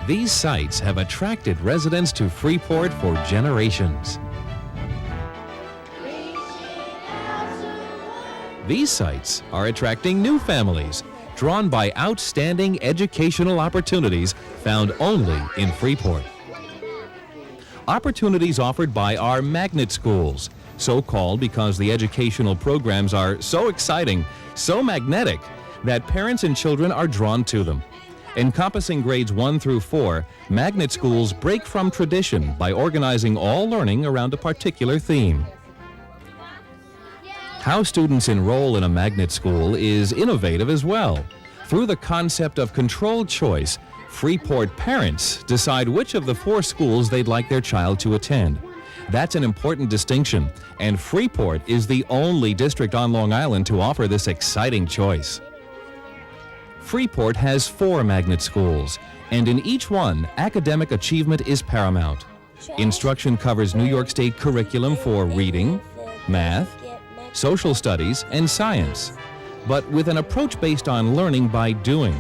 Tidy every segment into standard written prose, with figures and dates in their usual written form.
These sites have attracted residents to Freeport for generations. These sites are attracting new families, drawn by outstanding educational opportunities found only in Freeport. Opportunities offered by our magnet schools, so called because the educational programs are so exciting, so magnetic, that parents and children are drawn to them. Encompassing grades 1 through 4, magnet schools break from tradition by organizing all learning around a particular theme. How students enroll in a magnet school is innovative as well. Through the concept of controlled choice, Freeport parents decide which of the 4 schools they'd like their child to attend. That's an important distinction, and Freeport is the only district on Long Island to offer this exciting choice. Freeport has 4 magnet schools, and in each one, academic achievement is paramount. Instruction covers New York State curriculum for reading, math, social studies, and science, but with an approach based on learning by doing.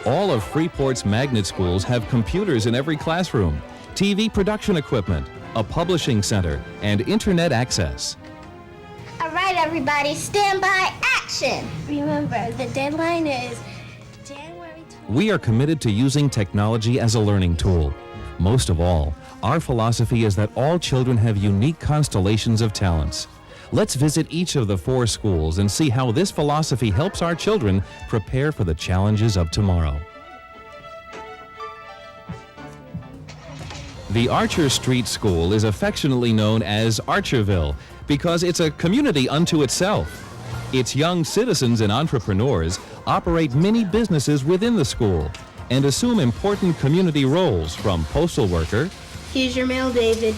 All of Freeport's magnet schools have computers in every classroom, TV production equipment, a publishing center, and internet access. All right, everybody, stand by, action! Remember, the deadline is January 20th. We are committed to using technology as a learning tool. Most of all, our philosophy is that all children have unique constellations of talents. Let's visit each of the 4 schools and see how this philosophy helps our children prepare for the challenges of tomorrow. The Archer Street School is affectionately known as Archerville because it's a community unto itself. Its young citizens and entrepreneurs operate many businesses within the school and assume important community roles, from postal worker Here's your mail, David.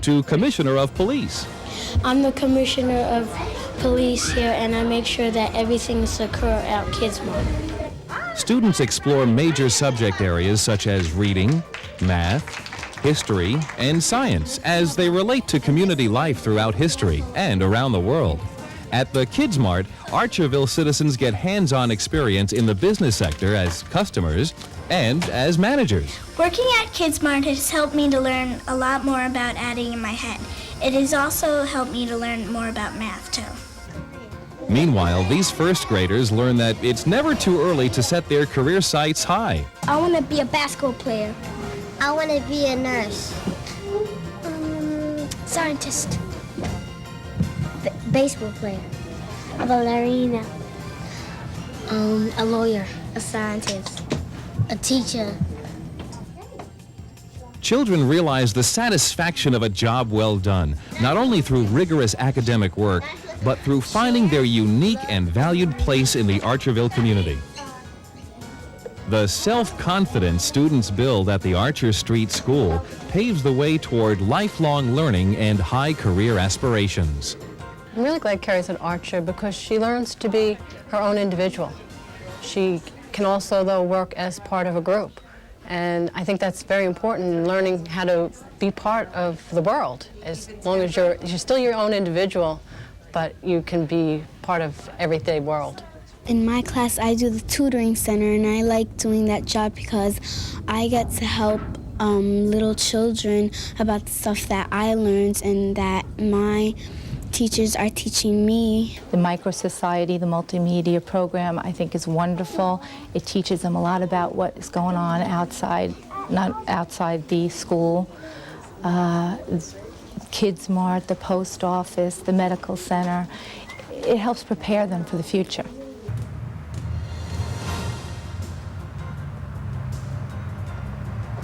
to commissioner of police. I'm the commissioner of police here, and I make sure that everything's occur at Kids Mart. Students explore major subject areas such as reading, math, history, and science as they relate to community life throughout history and around the world. At the Kids Mart, Archerville citizens get hands-on experience in the business sector as customers and as managers. Working at Kids Mart has helped me to learn a lot more about adding in my head. It has also helped me to learn more about math, too. Meanwhile, these first graders learn that it's never too early to set their career sights high. I want to be a basketball player. I want to be a nurse. Scientist. Baseball player. A ballerina. A lawyer. A scientist. A teacher. Children realize the satisfaction of a job well done, not only through rigorous academic work, but through finding their unique and valued place in the Archerville community. The self-confidence students build at the Archer Street School paves the way toward lifelong learning and high career aspirations. I'm really glad Carrie's at Archer because she learns to be her own individual. She can also, though, work as part of a group. And I think that's very important in learning how to be part of the world. As long as you're still your own individual, but you can be part of everyday world. In my class, I do the tutoring center, and I like doing that job because I get to help little children about the stuff that I learned and that my teachers are teaching me. The Micro Society, the multimedia program, I think is wonderful. It teaches them a lot about what is going on outside, not outside the school. Kids Mart, the post office, the medical center. It helps prepare them for the future.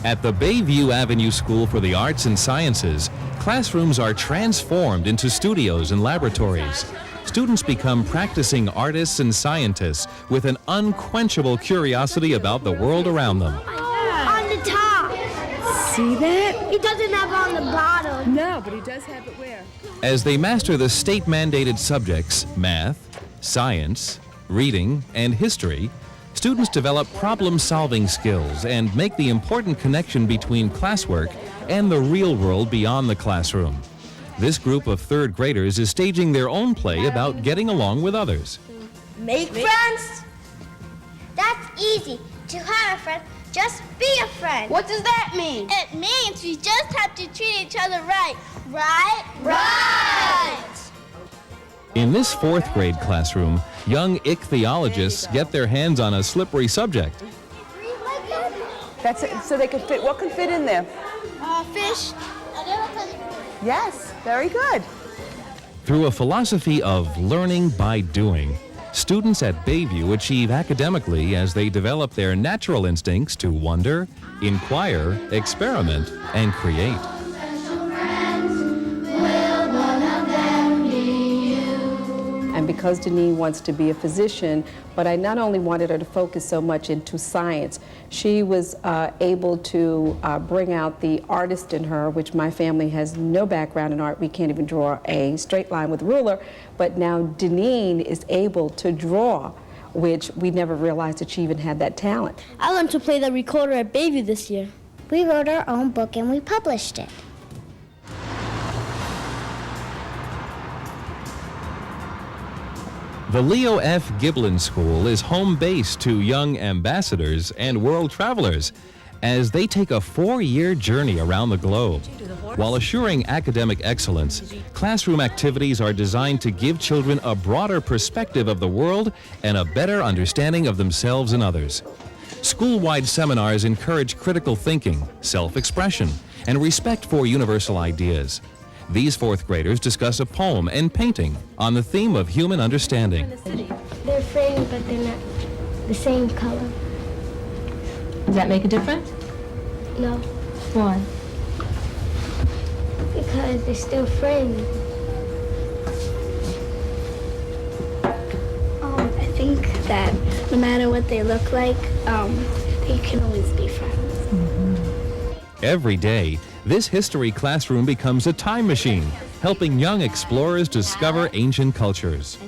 At the Bayview Avenue School for the Arts and Sciences, classrooms are transformed into studios and laboratories. Students become practicing artists and scientists with an unquenchable curiosity about the world around them. On the top. See that? He doesn't have on the bottom. No, but he does have it where? As they master the state-mandated subjects, math, science, reading, and history, students develop problem-solving skills and make the important connection between classwork and the real world beyond the classroom. This group of third graders is staging their own play about getting along with others. Make friends? That's easy. To have a friend, Just be a friend. What does that mean? It means we just have to treat each other right. Right? Right! In this 4th grade classroom, young ichthyologists get their hands on a slippery subject. That's it. So they can fit. What can fit in there? Fish. Yes. Very good. Through a philosophy of learning by doing, students at Bayview achieve academically as they develop their natural instincts to wonder, inquire, experiment, and create. And because Deneen wants to be a physician, but I not only wanted her to focus so much into science, she was able to bring out the artist in her, which my family has no background in art. We can't even draw a straight line with a ruler, but now Deneen is able to draw, which we never realized that she even had that talent. I learned to play the recorder at Bayview this year. We wrote our own book and we published it. The Leo F. Giblin School is home base to young ambassadors and world travelers as they take a 4-year journey around the globe. While assuring academic excellence, classroom activities are designed to give children a broader perspective of the world and a better understanding of themselves and others. School-wide seminars encourage critical thinking, self-expression, and respect for universal ideas. These 4th graders discuss a poem and painting on the theme of human understanding. They're framed, but they're not the same color. Does that make a difference? No, Why? because they're still framed. I think that no matter what they look like, they can always be friends. Every day, this history classroom becomes a time machine, helping young explorers discover ancient cultures.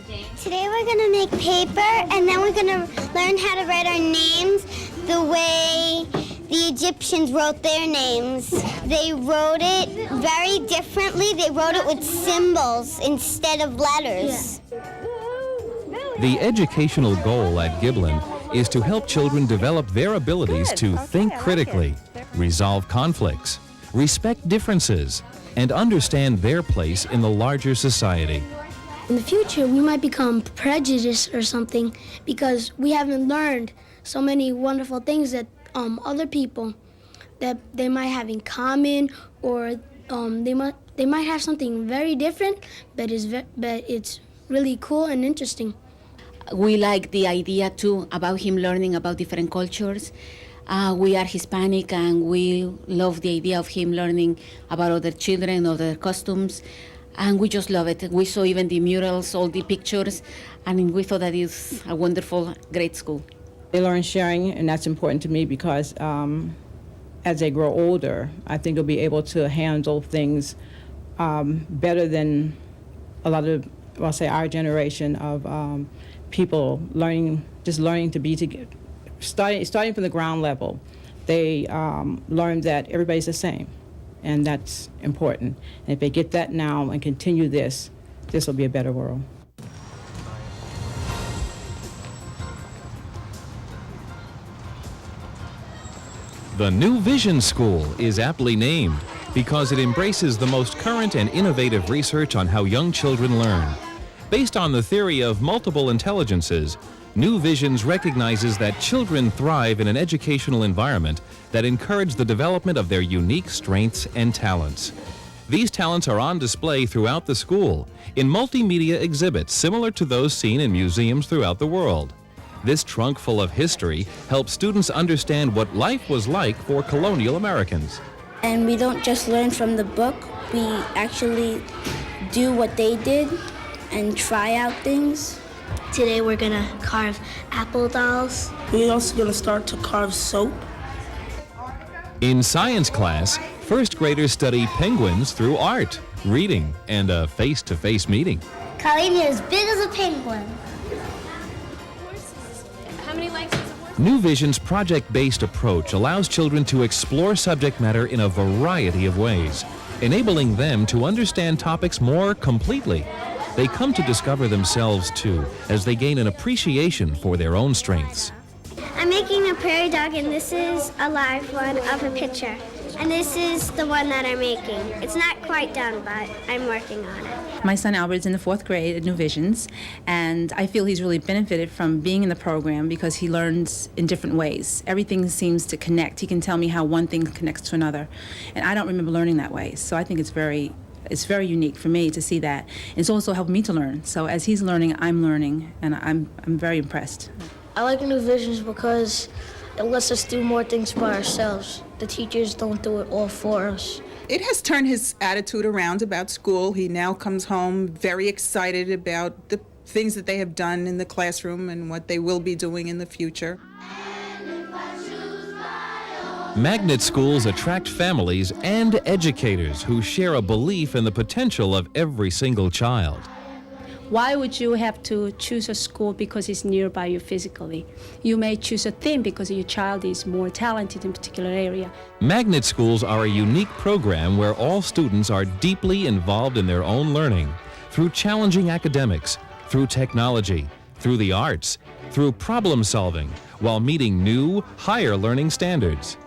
Today we're going to make paper, and then we're going to learn how to write our names the way the Egyptians wrote their names. They wrote it very differently. They wrote it with symbols instead of letters. The educational goal at Giblin is to help children develop their abilities to think critically, resolve conflicts, respect differences, and understand their place in the larger society. In the future, we might become prejudiced or something because we haven't learned so many wonderful things that other people that they might have in common, or they might have something very different, but it's really cool and interesting. We like the idea too about him learning about different cultures. We are Hispanic, and we love the idea of him learning about other children, other customs, and we just love it. We saw even the murals, all the pictures, and we thought that it's a wonderful, great school. They learn sharing, and that's important to me because as they grow older, I think they'll be able to handle things better than a lot of, I'll say, our generation of people learning to be together. Starting from the ground level, they learn that everybody's the same, and that's important. And if they get that now and continue this will be a better world. The New Vision School is aptly named because it embraces the most current and innovative research on how young children learn. Based on the theory of multiple intelligences, New Visions recognizes that children thrive in an educational environment that encourages the development of their unique strengths and talents. These talents are on display throughout the school in multimedia exhibits similar to those seen in museums throughout the world. This trunk full of history helps students understand what life was like for colonial Americans. And we don't just learn from the book, we actually do what they did and try out things. Today we're going to carve apple dolls. We're also going to start to carve soap. In science class, first graders study penguins through art, reading, and a face-to-face meeting. Colleen, you're as big as a penguin. How many likes is a horse? New Vision's project-based approach allows children to explore subject matter in a variety of ways, enabling them to understand topics more completely. They come to discover themselves, too, as they gain an appreciation for their own strengths. I'm making a prairie dog, and this is a live one of a picture. And this is the one that I'm making. It's not quite done, but I'm working on it. My son Albert's in the 4th grade at New Visions, and I feel he's really benefited from being in the program because he learns in different ways. Everything seems to connect. He can tell me how one thing connects to another, and I don't remember learning that way. So I think it's very unique for me to see that. It's also helped me to learn. So as he's learning, I'm learning, and I'm very impressed. I like New Visions because it lets us do more things by ourselves. The teachers don't do it all for us. It has turned his attitude around about school. He now comes home very excited about the things that they have done in the classroom and what they will be doing in the future. Magnet schools attract families and educators who share a belief in the potential of every single child. Why would you have to choose a school because it's nearby you physically? You may choose a theme because your child is more talented in a particular area. Magnet schools are a unique program where all students are deeply involved in their own learning through challenging academics, through technology, through the arts, through problem solving, while meeting new, higher learning standards.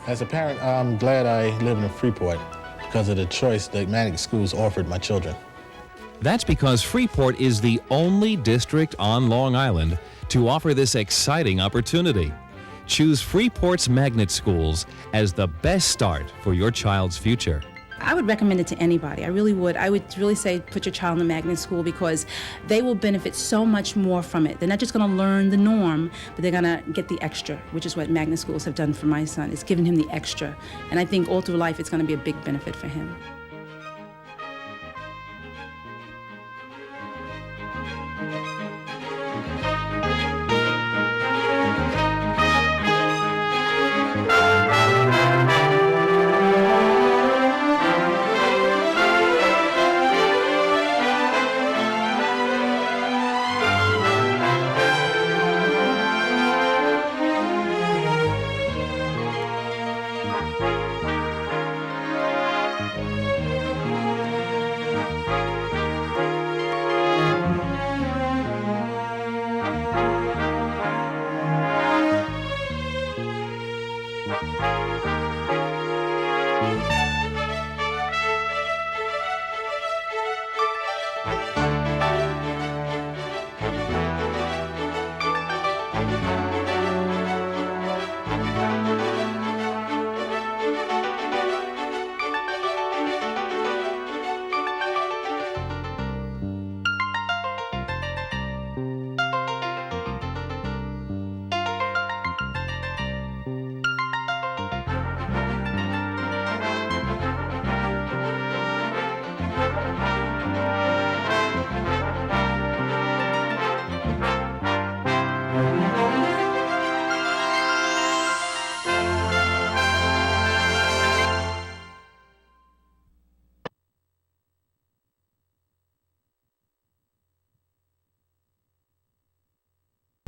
As a parent, I'm glad I live in Freeport because of the choice that magnet schools offered my children. That's because Freeport is the only district on Long Island to offer this exciting opportunity. Choose Freeport's magnet schools as the best start for your child's future. I would recommend it to anybody. I really would. I would really say put your child in a magnet school because they will benefit so much more from it. They're not just going to learn the norm, but they're going to get the extra, which is what magnet schools have done for my son. It's given him the extra. And I think all through life it's going to be a big benefit for him.